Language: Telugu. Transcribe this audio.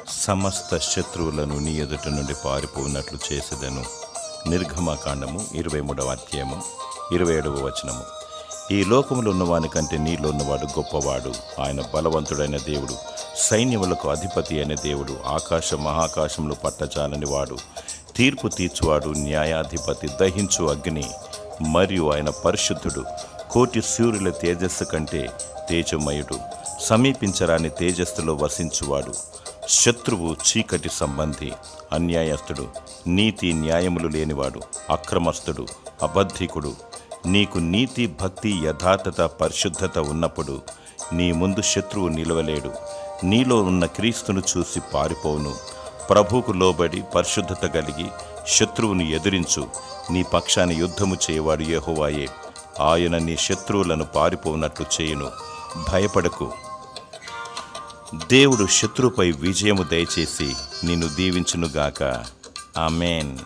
సమస్త శత్రువులను నీ ఎదుట నుండి పారిపోయినట్లు చేసేదను. నిర్గమకాండము 23వ అధ్యాయము 27వ వచనము. ఈ లోకములో ఉన్నవాని కంటే నీలో ఉన్నవాడు గొప్పవాడు. ఆయన బలవంతుడైన దేవుడు, సైన్యములకు అధిపతి అయిన దేవుడు, ఆకాశ మహాకాశములు పట్టజాలని వాడు, తీర్పు తీర్చువాడు, న్యాయాధిపతి, దహించు అగ్ని, మరియు ఆయన పరిశుద్ధుడు, కోటి సూర్యుల తేజస్సు కంటే తేజమయుడు, సమీపించరాని తేజస్సులో వసించువాడు, శత్రువు, చీకటి సంబంధి, అన్యాయస్తుడు, నీతి న్యాయములు లేనివాడు, అక్రమస్తుడు, అబద్ధికుడు. నీకు నీతి, భక్తి, యథార్థత, పరిశుద్ధత ఉన్నప్పుడు నీ ముందు శత్రువు నిలవలేడు. నీలో ఉన్న క్రీస్తును చూసి పారిపోవును. ప్రభువుకు లోబడి పరిశుద్ధత కలిగి శత్రువును ఎదిరించు. నీ పక్షాన యుద్ధము చేయవాడు యెహోవాయే. ఆయన నీ శత్రువులను పారిపోనట్లు చేయును. భయపడకు. దేవుడు శత్రువుపై విజయము దయచేసి నిన్ను దీవించునుగాక. ఆమేన్.